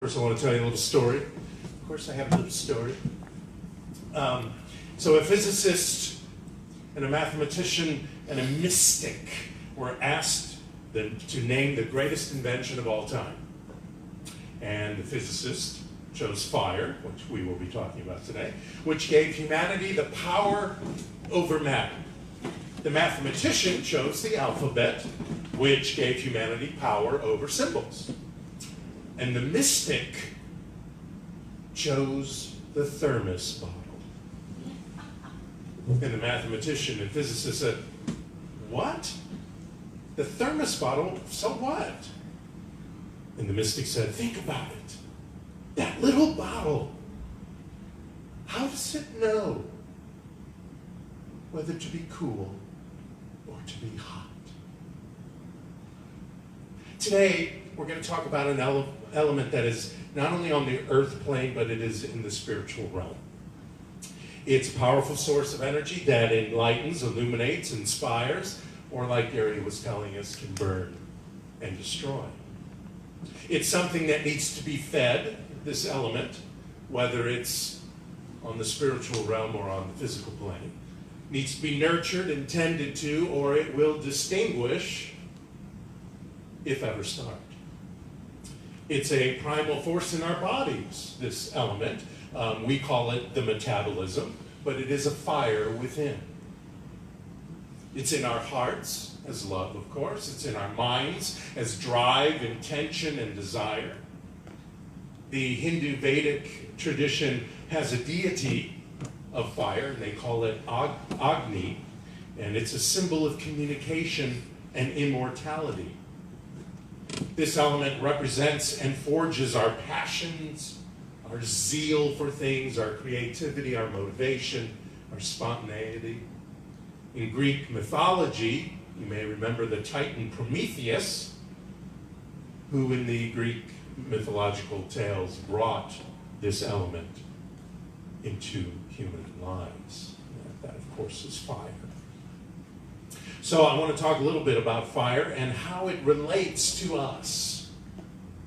First, I want to tell you a little story. Of course, I have a little story. So a physicist and a mathematician and a mystic were asked to name the greatest invention of all time. And the physicist chose fire, which we will be talking about today, which gave humanity the power over matter. The mathematician chose the alphabet, which gave humanity power over symbols. And the mystic chose the thermos bottle. And the mathematician and physicist said, "What? The thermos bottle, so what?" And the mystic said, "Think about it. That little bottle, how does it know whether to be cool or to be hot?" Today, we're going to talk about an element that is not only on the earth plane, but it is in the spiritual realm. It's a powerful source of energy that enlightens, illuminates, inspires, or like Gary was telling us, can burn and destroy. It's something that needs to be fed, this element, whether it's on the spiritual realm or on the physical plane. Needs to be nurtured and tended to, or it will distinguish, if ever starved. It's a primal force in our bodies, this element. We call it the metabolism, but it is a fire within. It's in our hearts as love, of course. It's in our minds as drive, intention, and desire. The Hindu Vedic tradition has a deity of fire, and they call it Agni, and it's a symbol of communication and immortality. This element represents and forges our passions, our zeal for things, our creativity, our motivation, our spontaneity. In Greek mythology, you may remember the Titan Prometheus, who in the Greek mythological tales brought this element into human lives. That, of course, is fire. So I want to talk a little bit about fire and how it relates to us.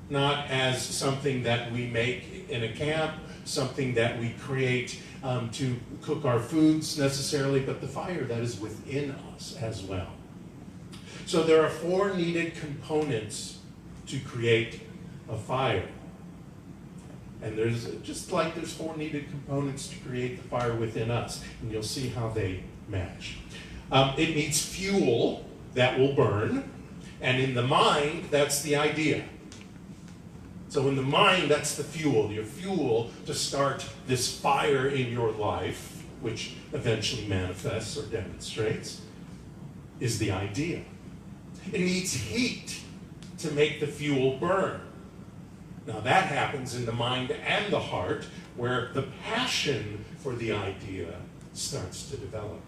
Not as something that we make in a camp, something that we create to cook our foods necessarily, but the fire that is within us as well. So there are 4 needed components to create a fire. And there's just like there's 4 needed components to create the fire within us. And you'll see how they match. It needs fuel that will burn, and in the mind, that's the idea. So in the mind, that's the fuel. Your fuel to start this fire in your life, which eventually manifests or demonstrates, is the idea. It needs heat to make the fuel burn. Now that happens in the mind and the heart, where the passion for the idea starts to develop.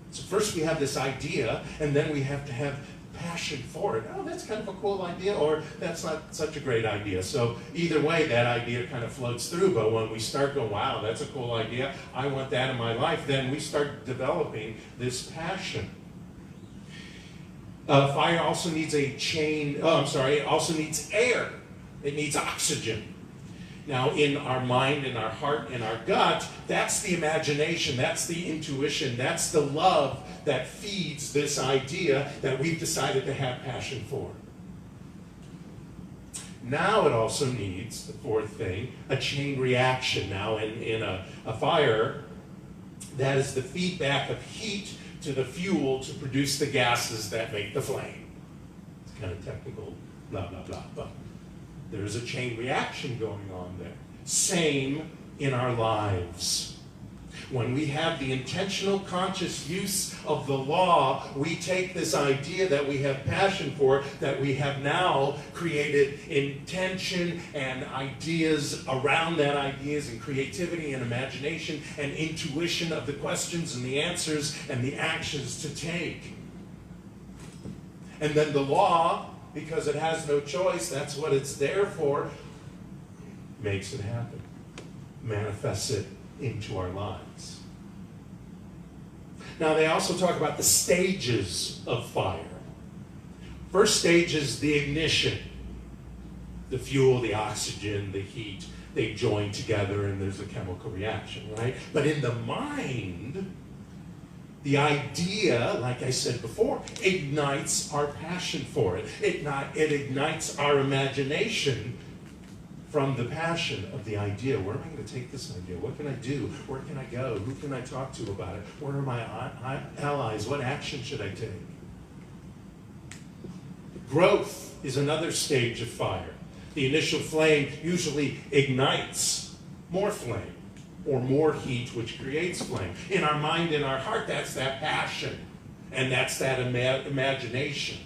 So first we have this idea, and then we have to have passion for it. Oh, that's kind of a cool idea, or that's not such a great idea. So either way, that idea kind of floats through, but when we start going, wow, that's a cool idea, I want that in my life, then we start developing this passion. Fire also needs it also needs air. It needs oxygen. Now, in our mind, in our heart, in our gut, that's the imagination, that's the intuition, that's the love that feeds this idea that we've decided to have passion for. Now it also needs, the 4th thing, a chain reaction. Now, in a fire, that is the feedback of heat to the fuel to produce the gases that make the flame. It's kind of technical, blah, blah, blah, but there's a chain reaction going on there. Same in our lives. When we have the intentional, conscious use of the law, we take this idea that we have passion for, that we have now created intention and ideas around that ideas and creativity and imagination and intuition of the questions and the answers and the actions to take. And then the law, because it has no choice, that's what it's there for, makes it happen, manifests it into our lives. Now, they also talk about the stages of fire. First stage is the ignition. The fuel, the oxygen, the heat, they join together and there's a chemical reaction, right? But in the mind, the idea, like I said before, ignites our passion for it. It ignites our imagination from the passion of the idea. Where am I going to take this idea? What can I do? Where can I go? Who can I talk to about it? Where are my allies? What action should I take? Growth is another stage of fire. The initial flame usually ignites more flame or more heat, which creates flame. In our mind, in our heart, that's that passion, and that's that imagination.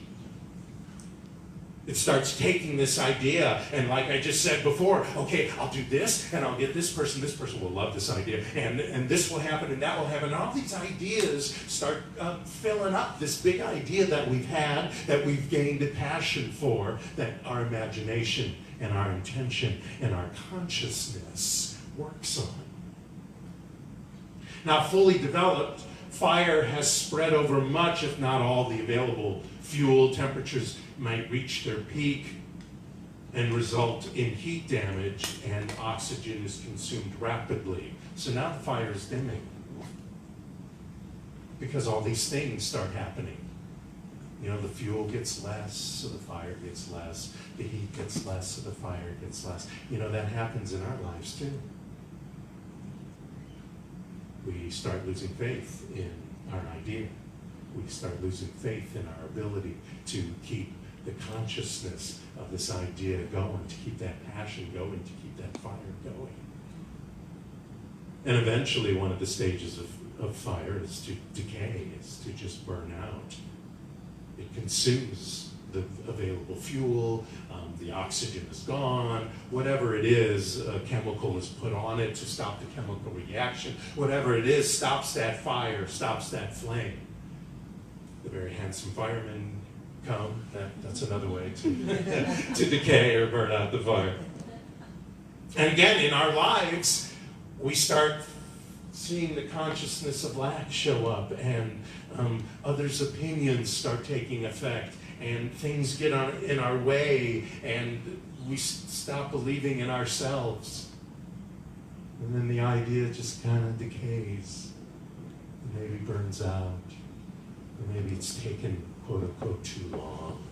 It starts taking this idea, and like I just said before, okay, I'll do this, and I'll get this person will love this idea, and this will happen, and that will happen. And all these ideas start filling up this big idea that we've had, that we've gained a passion for, that our imagination and our intention and our consciousness works on. Now, fully developed, fire has spread over much, if not all, the available fuel. Temperatures might reach their peak and result in heat damage, and oxygen is consumed rapidly. So now the fire is dimming because all these things start happening. You know, the fuel gets less, so the fire gets less. The heat gets less, so the fire gets less. You know, that happens in our lives too. We start losing faith in our idea. We start losing faith in our ability to keep the consciousness of this idea going, to keep that passion going, to keep that fire going. And eventually one of the stages of fire is to decay, is to just burn out. It consumes the available fuel, the oxygen is gone, whatever it is, a chemical is put on it to stop the chemical reaction. Whatever it is stops that fire, stops that flame. The very handsome firemen come. That's another way to, to decay or burn out the fire. And again, in our lives, we start seeing the consciousness of lack show up, and others' opinions start taking effect, and things get in our way, and we stop believing in ourselves. And then the idea just kind of decays, and maybe burns out, or maybe it's taken, quote unquote, too long,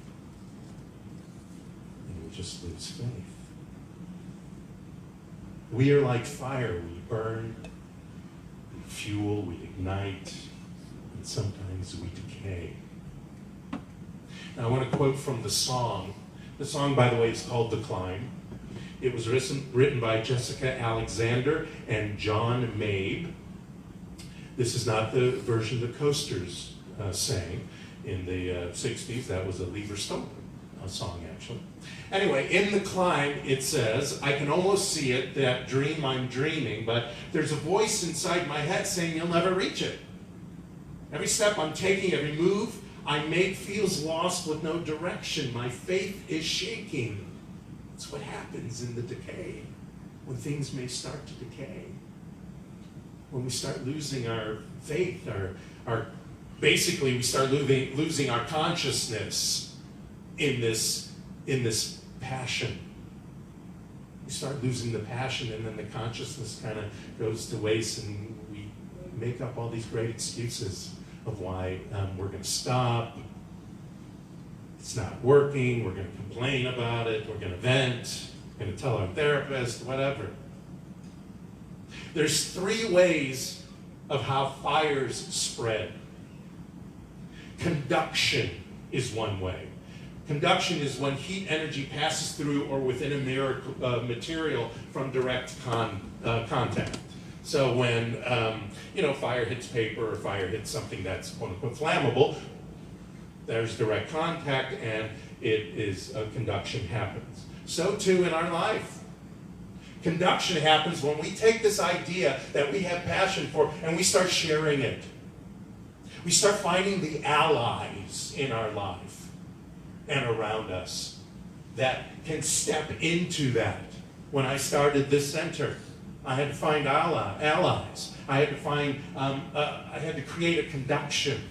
and we just lose faith. We are like fire. We burn, we fuel, we ignite, and sometimes we decay. Now, I want to quote from the song. The song, by the way, is called The Climb. It was written by Jessica Alexander and John Mabe. This is not the version the Coasters sang in the 60s. That was a Lever Stone song, actually. Anyway, in The Climb, it says, I can almost see it, that dream I'm dreaming, but there's a voice inside my head saying you'll never reach it. Every step I'm taking, every move I make feels lost with no direction. My faith is shaking. It's what happens in the decay, when things may start to decay. When we start losing our faith, basically we start losing our consciousness in this passion. We start losing the passion, and then the consciousness kind of goes to waste, and we make up all these great excuses of why we're going to stop. It's not working. We're going to complain about it. We're going to vent. We're going to tell our therapist, whatever. There's 3 ways of how fires spread. Conduction is one way. Conduction is when heat energy passes through or within a material from direct contact. So when fire hits paper or fire hits something that's quote unquote flammable, there's direct contact, and conduction happens. So too in our life. Conduction happens when we take this idea that we have passion for and we start sharing it. We start finding the allies in our life and around us that can step into that. When I started this center, I had to find allies. I had to find, I had to create a conduction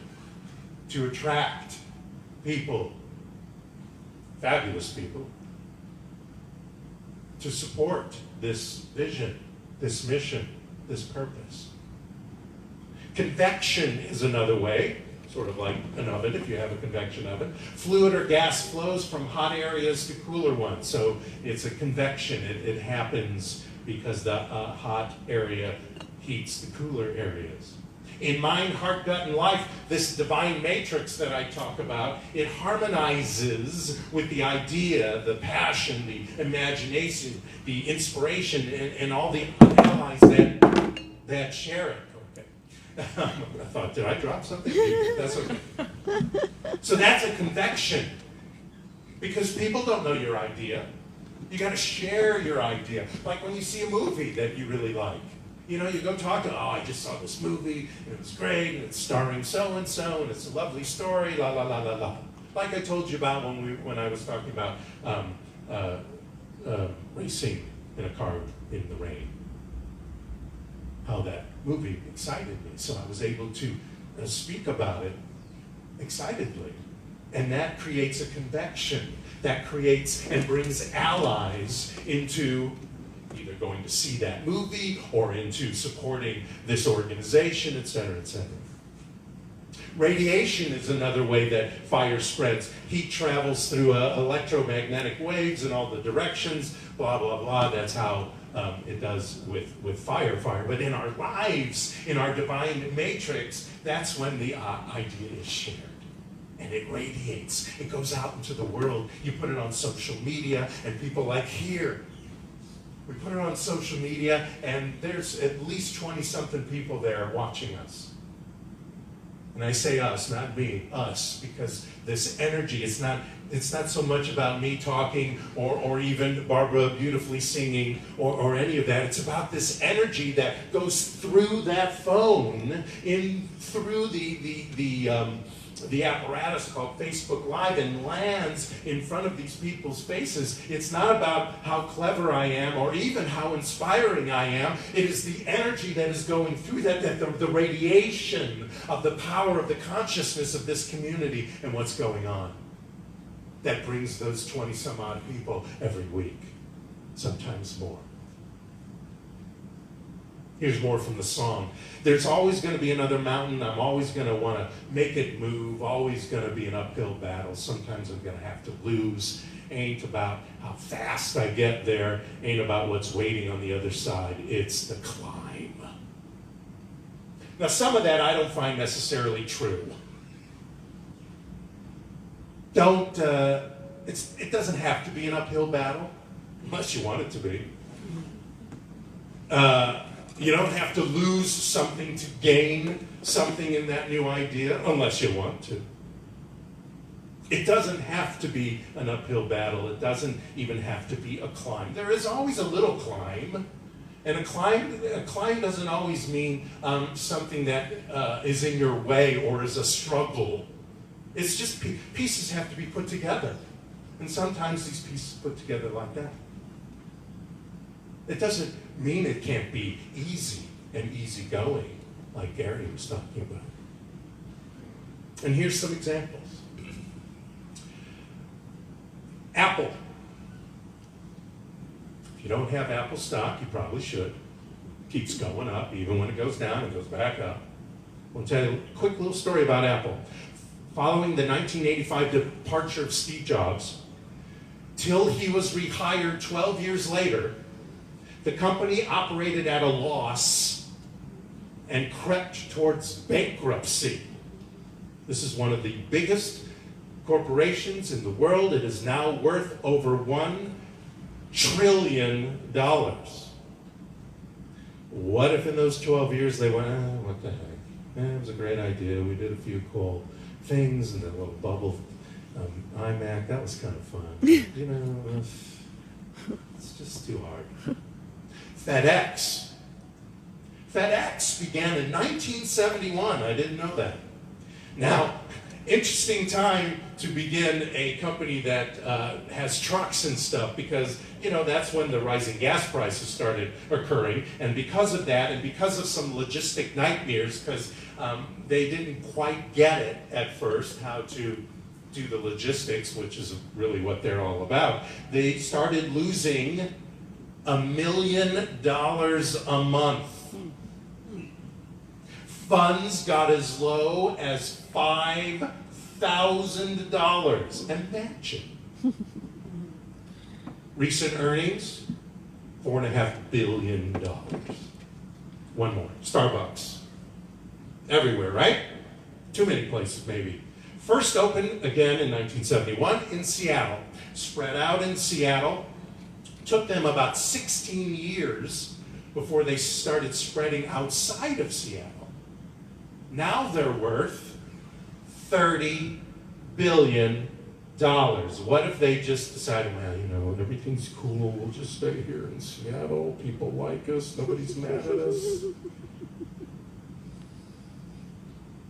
to attract people, fabulous people, to support this vision, this mission, this purpose. Convection is another way, sort of like an oven if you have a convection oven. Fluid or gas flows from hot areas to cooler ones. So it's a convection. It happens because the hot area heats the cooler areas. In mind, heart, gut, and life, this divine matrix that I talk about, it harmonizes with the idea, the passion, the imagination, the inspiration, and all the allies that share it. I thought, did I drop something? That's okay. So that's a convection. Because people don't know your idea. You got to share your idea. Like when you see a movie that you really like. You know, you go talk to, I just saw this movie, and it was great, and it's starring so-and-so, and it's a lovely story, la la la la la. Like I told you about when I was talking about racing in a car in the rain. How that movie excited me, so I was able to speak about it excitedly. And that creates a convection. That creates and brings allies into either going to see that movie or into supporting this organization, etc., etc. Radiation is another way that fire spreads. Heat travels through electromagnetic waves in all the directions, blah, blah, blah. That's how it does with fire. But in our lives, in our divine matrix, that's when the idea is shared. And it radiates. It goes out into the world. You put it on social media, and people like, here. We put it on social media, and there's at least 20-something people there watching us. And I say us, not me, us, because this energy, it's not so much about me talking or even Barbara beautifully singing or any of that. It's about this energy that goes through that phone, through the apparatus called Facebook Live, and lands in front of these people's faces. It's not about how clever I am or even how inspiring I am. It is the energy that is going through that the radiation of the power of the consciousness of this community and what's going on. That brings those 20-some odd people every week, sometimes more. Here's more from the song. There's always going to be another mountain. I'm always going to want to make it move. Always going to be an uphill battle. Sometimes I'm going to have to lose. Ain't about how fast I get there. Ain't about what's waiting on the other side. It's the climb. Now, some of that I don't find necessarily true. It doesn't have to be an uphill battle, unless you want it to be. You don't have to lose something to gain something in that new idea, unless you want to. It doesn't have to be an uphill battle. It doesn't even have to be a climb. There is always a little climb. And a climb doesn't always mean something that is in your way or is a struggle. It's just pieces have to be put together. And sometimes these pieces put together like that. It doesn't mean it can't be easy and easygoing, like Gary was talking about. And here's some examples. Apple. If you don't have Apple stock, you probably should. Keeps going up, even when it goes down, it goes back up. I'll tell you a quick little story about Apple. Following the 1985 departure of Steve Jobs, till he was rehired 12 years later, the company operated at a loss and crept towards bankruptcy. This is one of the biggest corporations in the world. It is now worth over $1 trillion. What if in those 12 years they went, what the heck? It was a great idea. We did a few cool things and a little bubble iMac. That was kind of fun. You know, it's just too hard. FedEx. FedEx began in 1971. I didn't know that. Now, interesting time to begin a company that has trucks and stuff, because, you know, that's when the rising gas prices started occurring. And because of that, and because of some logistic nightmares, because they didn't quite get it at first, how to do the logistics, which is really what they're all about, they started losing $1 million a month. Funds got as low as $5,000 and matching. Recent earnings, $4.5 billion. One more, Starbucks. Everywhere, right? Too many places, maybe. First opened again in 1971 in Seattle. Spread out in Seattle. Took them about 16 years before they started spreading outside of Seattle. Now they're worth $30 billion. What if they just decided, well, you know, everything's cool, we'll just stay here in Seattle, people like us, nobody's mad at us.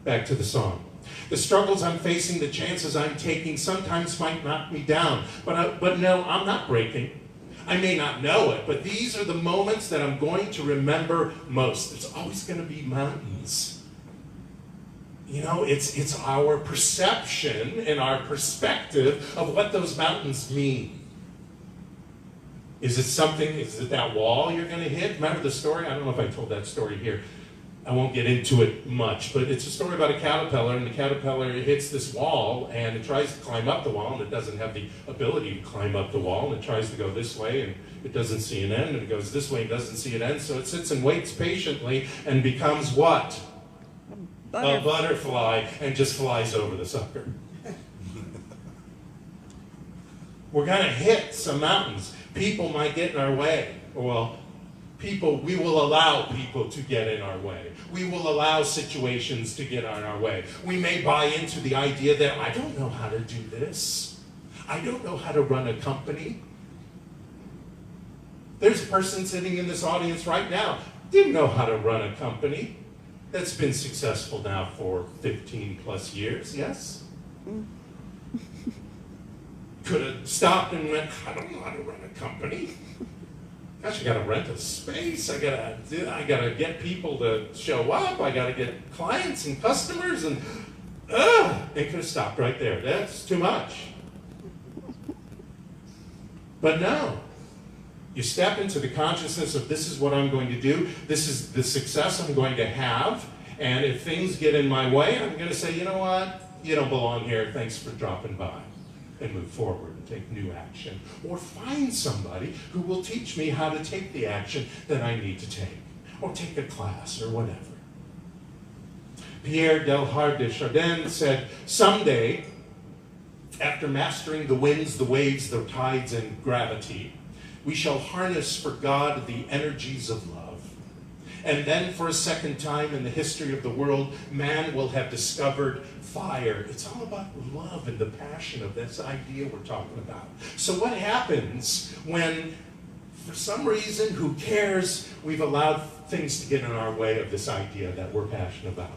Back to the song. The struggles I'm facing, the chances I'm taking sometimes might knock me down, but no, I'm not breaking. I may not know it, but these are the moments that I'm going to remember most. It's always going to be mountains. You know, it's our perception and our perspective of what those mountains mean. Is it that wall you're going to hit? Remember the story? I don't know if I told that story here. I won't get into it much, but it's a story about a caterpillar, and the caterpillar hits this wall, and it tries to climb up the wall, and it doesn't have the ability to climb up the wall, and it tries to go this way, and it doesn't see an end, and it goes this way and doesn't see an end, so it sits and waits patiently and becomes what? A butterfly, and just flies over the sucker. We're going to hit some mountains. People might get in our way. Well, we will allow people to get in our way. We will allow situations to get on our way. We may buy into the idea that I don't know how to do this. I don't know how to run a company. There's a person sitting in this audience right now, didn't know how to run a company. That's been successful now for 15 plus years, yes? Could have stopped and went, I don't know how to run a company. Gosh, I gotta rent a space, I gotta get people to show up, I gotta get clients and customers, and it could have stopped right there. That's too much. But no. You step into the consciousness of this is what I'm going to do, this is the success I'm going to have, and if things get in my way, I'm going to say, you know what, you don't belong here, thanks for dropping by, and move forward and take new action. Or find somebody who will teach me how to take the action that I need to take, or take a class, or whatever. Pierre Teilhard de Chardin said, someday, after mastering the winds, the waves, the tides, and gravity, we shall harness for God the energies of love. And then for a second time in the history of the world, man will have discovered fire. It's all about love and the passion of this idea we're talking about. So what happens when, for some reason, who cares, we've allowed things to get in our way of this idea that we're passionate about?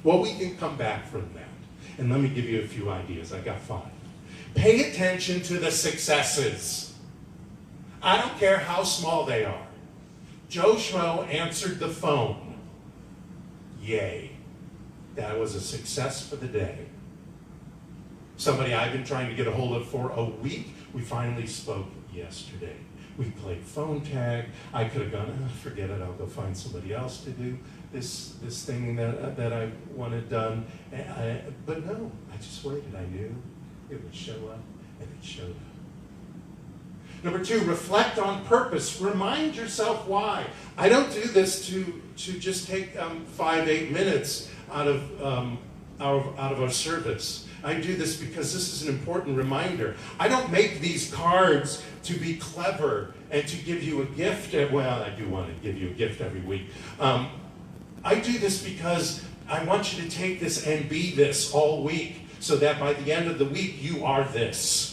Well, we can come back from that. And let me give you a few ideas. I got 5. Pay attention to the successes. I don't care how small they are. Joe Schmo answered the phone. Yay. That was a success for the day. Somebody I've been trying to get a hold of for a week, we finally spoke yesterday. We played phone tag. I could have gone, forget it, I'll go find somebody else to do this thing that I wanted done. But no, I just waited. I knew it would show up, and it showed up. Number 2, reflect on purpose. Remind yourself why. I don't do this to just take 5-8 minutes out of our service. I do this because this is an important reminder. I don't make these cards to be clever and to give you a gift. Well, I do want to give you a gift every week. I do this because I want you to take this and be this all week, so that by the end of the week you are this.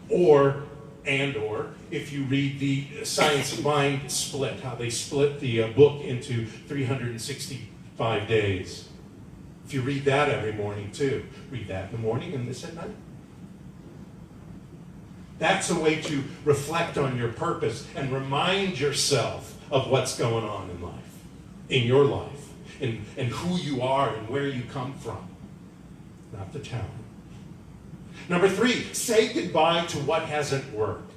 Or if you read the Science of Mind split, how they split the book into 365 days. If you read that every morning too, read that in the morning and this at night. That's a way to reflect on your purpose and remind yourself of what's going on in life, in your life, and who you are and where you come from, not the town. Number 3, say goodbye to what hasn't worked.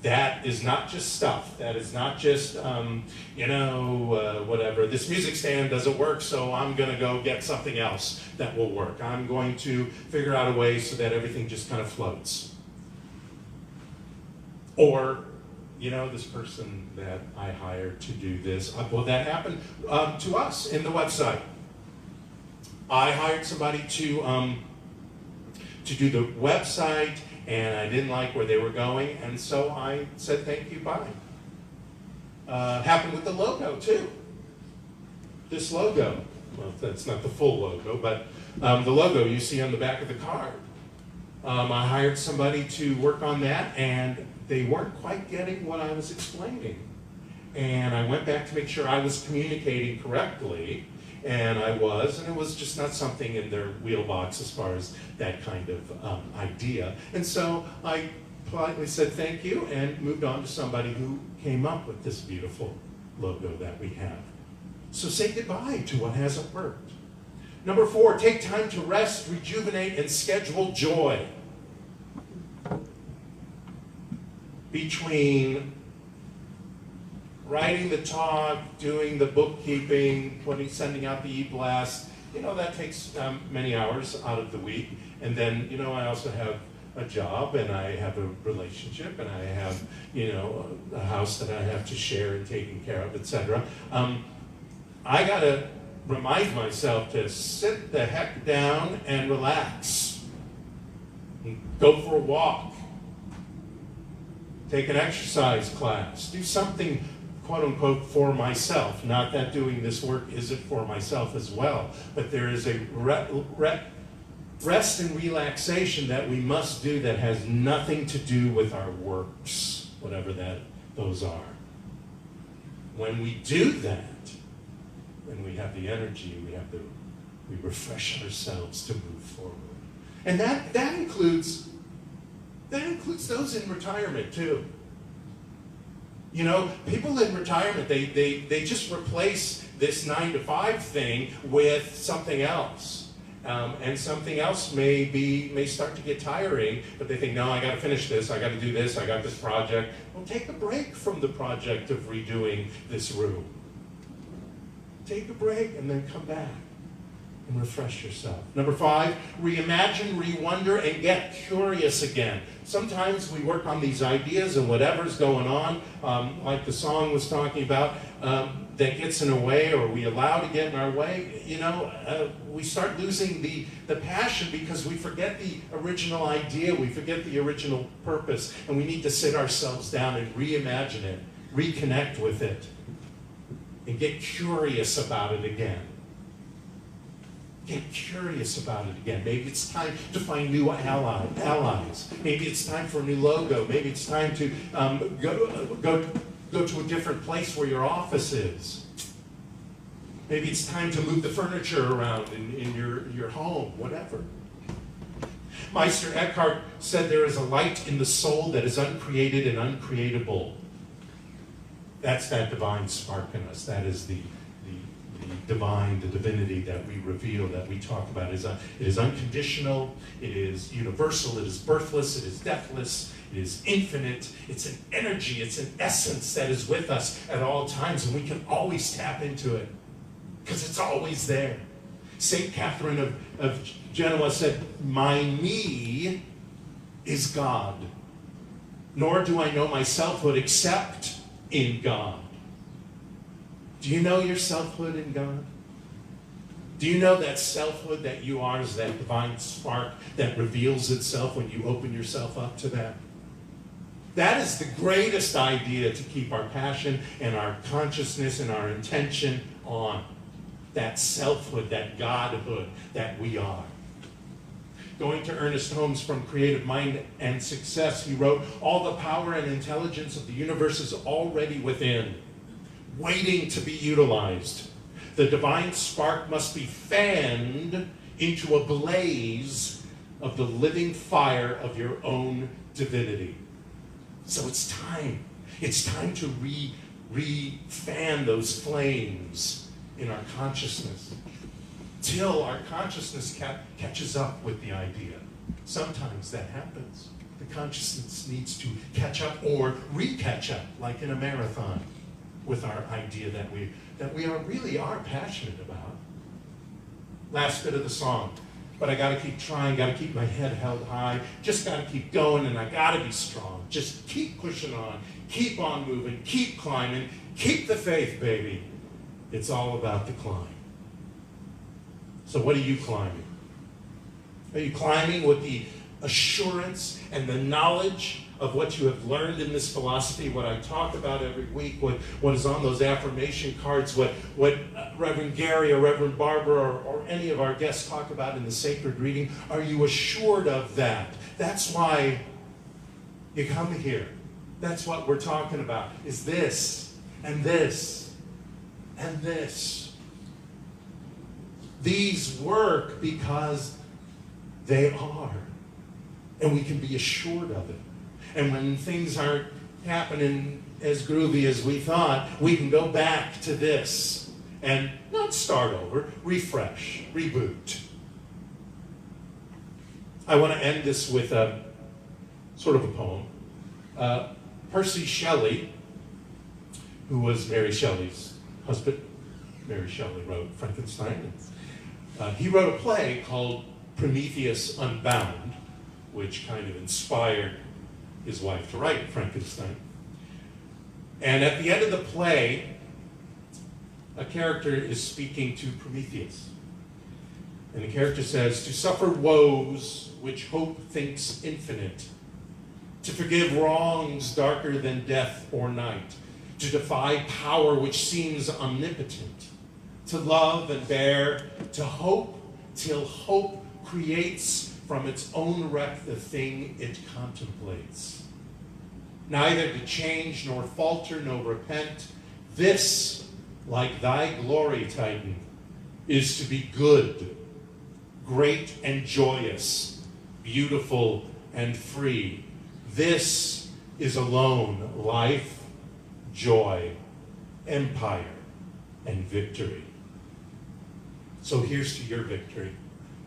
That is not just stuff. That is not just, whatever. This music stand doesn't work, so I'm going to go get something else that will work. I'm going to figure out a way so that everything just kind of floats. Or, this person that I hired to do this, well, that happened to us in the website. I hired somebody to do the website, and I didn't like where they were going, and so I said, thank you, bye. Happened with the logo, too. This logo, well, that's not the full logo, but the logo you see on the back of the card. I hired somebody to work on that, and they weren't quite getting what I was explaining. And I went back to make sure I was communicating correctly, and I was, and it was just not something in their wheelbox as far as that kind of idea. And so I politely said thank you and moved on to somebody who came up with this beautiful logo that we have. So say goodbye to what hasn't worked. Number 4, take time to rest, rejuvenate, and schedule joy. Between writing the talk, doing the bookkeeping, sending out the e-blast, that takes many hours out of the week. And then, I also have a job, and I have a relationship, and I have, a house that I have to share and taking care of, etc. I gotta remind myself to sit the heck down and relax. Go for a walk. Take an exercise class. Do something, quote unquote, for myself. Not that doing this work isn't for myself as well, but there is a rest and relaxation that we must do that has nothing to do with our works, whatever those are. When we do that, then we have the energy, we refresh ourselves to move forward. And that includes those in retirement too. People in retirement, they just replace this 9-to-5 thing with something else. And something else may start to get tiring, but they think, no, I got to finish this, I got to do this, I got this project. Well, take a break from the project of redoing this room. Take a break and then come back and refresh yourself. Number 5, reimagine, re-wonder, and get curious again. Sometimes we work on these ideas and whatever's going on, like the song was talking about, that gets in our way, or we allow to get in our way, we start losing the passion because we forget the original idea, we forget the original purpose, and we need to sit ourselves down and reimagine it, reconnect with it, and get curious about it again. Get curious about it again. Maybe it's time to find new allies. Maybe it's time for a new logo. Maybe it's time to go to a different place where your office is. Maybe it's time to move the furniture around in your home, whatever. Meister Eckhart said there is a light in the soul that is uncreated and uncreatable. That's that divine spark in us. That is the divine, the divinity that we reveal, that we talk about. It is unconditional, it is universal, it is birthless, it is deathless, it is infinite. It's an energy, it's an essence that is with us at all times, and we can always tap into it because it's always there. St. Catherine of Genoa said, "My me is God, nor do I know my selfhood except in God." Do you know your selfhood in God? Do you know that selfhood that you are is that divine spark that reveals itself when you open yourself up to that? That is the greatest idea to keep our passion and our consciousness and our intention on. That selfhood, that Godhood that we are. Going to Ernest Holmes from Creative Mind and Success, he wrote, "All the power and intelligence of the universe is already within, waiting to be utilized. The divine spark must be fanned into a blaze of the living fire of your own divinity." So it's time. It's time to re-fan those flames in our consciousness till our consciousness catches up with the idea. Sometimes that happens. The consciousness needs to catch up or re-catch up, like in a marathon, with our idea that we really are passionate about. Last bit of the song. But I gotta keep trying, gotta keep my head held high, just gotta keep going, and I gotta be strong. Just keep pushing on, keep on moving, keep climbing, keep the faith, baby. It's all about the climb. So what are you climbing? Are you climbing with the assurance and the knowledge of what you have learned in this philosophy, what I talk about every week, what is on those affirmation cards, what Reverend Gary or Reverend Barbara or any of our guests talk about in the sacred reading? Are you assured of that? That's why you come here. That's what we're talking about, is this and this and this. These work because they are. And we can be assured of it. And when things aren't happening as groovy as we thought, we can go back to this and not start over, refresh, reboot. I want to end this with a sort of a poem. Percy Shelley, who was Mary Shelley's husband, Mary Shelley wrote Frankenstein. He wrote a play called Prometheus Unbound, which kind of inspired his wife to write Frankenstein. And at the end of the play, a character is speaking to Prometheus. And the character says, "To suffer woes which hope thinks infinite, to forgive wrongs darker than death or night, to defy power which seems omnipotent, to love and bear, to hope till hope creates from its own wreck the thing it contemplates. Neither to change nor falter nor repent, this, like thy glory, Titan, is to be good, great and joyous, beautiful and free. This is alone life, joy, empire, and victory." So here's to your victory.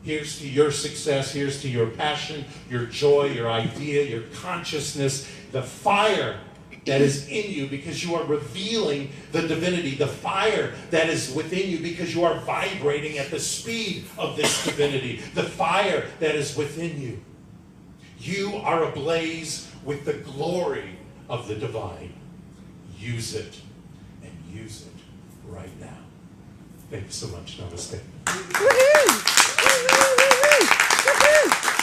Here's to your success. Here's to your passion, your joy, your idea, your consciousness, the fire that is in you because you are revealing the divinity, the fire that is within you because you are vibrating at the speed of this divinity, the fire that is within you. You are ablaze with the glory of the divine. Use it, and use it right now. Thank you so much. Namaste. Woohoo! Woohoo! Woohoo! Woohoo!